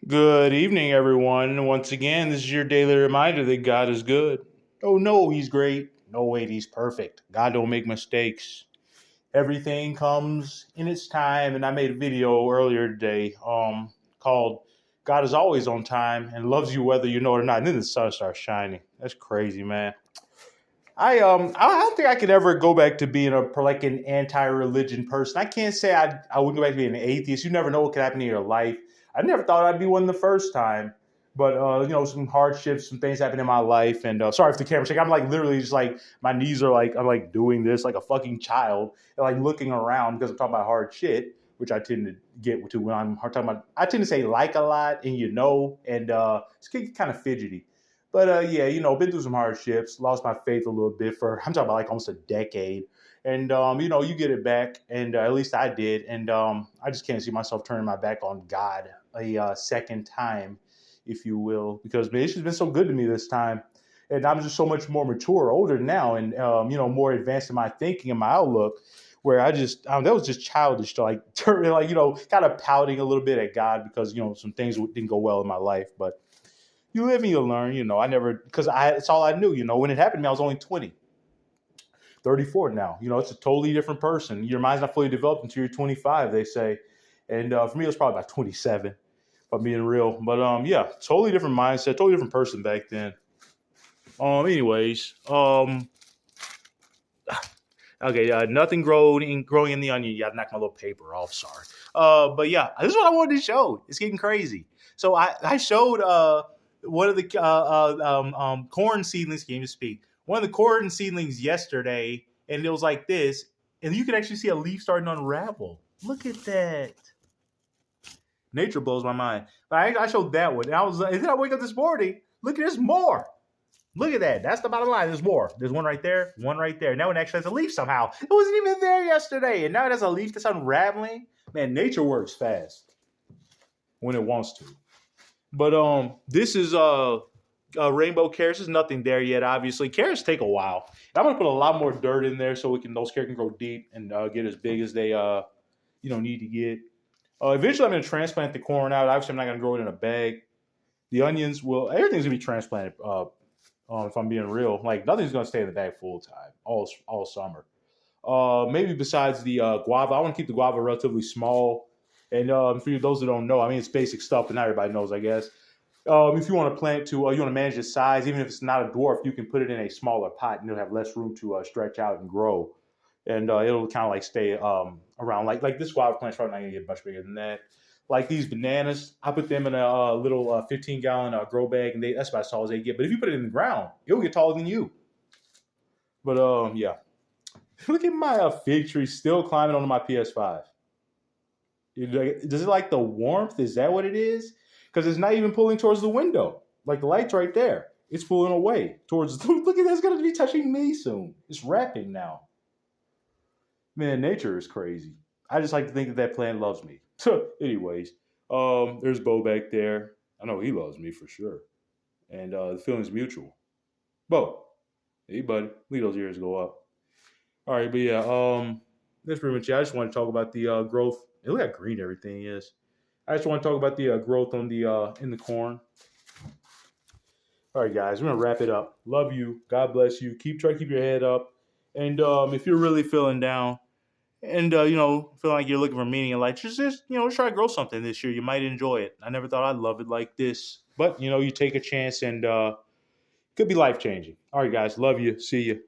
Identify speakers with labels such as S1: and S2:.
S1: Good evening, everyone. Once again, this is your daily reminder that God is good. Oh no, He's great. No, wait, He's perfect. God don't make mistakes. Everything comes in its time, and I made a video earlier today, called "God is always on time and loves you whether you know it or not." And then the sun starts shining. That's crazy, man. I don't think I could ever go back to being like an anti-religion person. I can't say I wouldn't go back to being an atheist. You never know what could happen in your life. I never thought I'd be one the first time, but some hardships, some things happened in my life, and sorry if the camera shake. I'm like literally just like my knees are like I'm like doing this like a fucking child, and like looking around because I'm talking about hard shit, which I tend to get to when I'm talking about. I tend to say like a lot, and and it's kind of fidgety. But yeah, been through some hardships, lost my faith a little bit for I'm talking about like almost a decade. And you get it back, and at least I did. And I just can't see myself turning my back on God a second time, if you will, because man, it's just been so good to me this time. And I'm just so much more mature, older now, and more advanced in my thinking and my outlook. Where I just that was just childish to like turn like kind of pouting a little bit at God because some things didn't go well in my life, but you live and you learn. I never, because it's all I knew. When it happened to me, I was only 20, 34 now. It's a totally different person. Your mind's not fully developed until you're 25, they say. And for me, it was probably about 27, if I'm being real. But yeah, totally different mindset, totally different person back then. Anyways, okay, nothing growing in the onion. You got to knock my little paper off. Sorry. But yeah, this is what I wanted to show. It's getting crazy. So I showed one of the corn seedlings. Can't even speak. One of the corn seedlings yesterday, and it was like this, and you can actually see a leaf starting to unravel. Look at that. Nature blows my mind. But I showed that one, and and then I wake up this morning. Look at this more. Look at that. That's the bottom line. There's more. There's one right there, one right there. Now it actually has a leaf somehow. It wasn't even there yesterday. And now it has a leaf that's unraveling. Man, nature works fast when it wants to. But this is rainbow carrots. There's nothing there yet, obviously. Carrots take a while. And I'm gonna put a lot more dirt in there so those carrots can grow deep and get as big as they need to get. Eventually I'm gonna transplant the corn out. Obviously I'm not gonna grow it in a bag. The onions everything's gonna be transplanted. If I'm being real, like nothing's gonna stay in the bag full time all summer. Maybe besides the guava, I want to keep the guava relatively small. And for those that don't know, I mean it's basic stuff, but not everybody knows, I guess. If you want to plant you want to manage its size, even if it's not a dwarf, you can put it in a smaller pot, and you'll have less room to stretch out and grow, and it'll kind of like stay around like this guava plant's probably not gonna get much bigger than that. Like these bananas, I put them in a little 15-gallon grow bag, and that's about as tall as they get. But if you put it in the ground, it'll get taller than you. But yeah, look at my fig tree still climbing onto my PS5. Does it like the warmth? Is that what it is? Because it's not even pulling towards the window. Like the light's right there. It's pulling away towards. Look at that! It's gonna be touching me soon. It's wrapping now. Man, nature is crazy. I just like to think that plant loves me. Anyways, there's Bo back there. I know he loves me for sure, and the feeling's mutual. Bo, hey buddy, leave those ears go up. All right, but yeah, that's pretty much it. I just want to talk about the growth. Look how green everything is. I just want to talk about the growth on the in the corn. All right, guys, we're gonna wrap it up. Love you. God bless you. Try to keep your head up. And if you're really feeling down, and feeling like you're looking for meaning in life, just try to grow something this year. You might enjoy it. I never thought I'd love it like this, but you take a chance, and it could be life changing. All right, guys, love you. See you.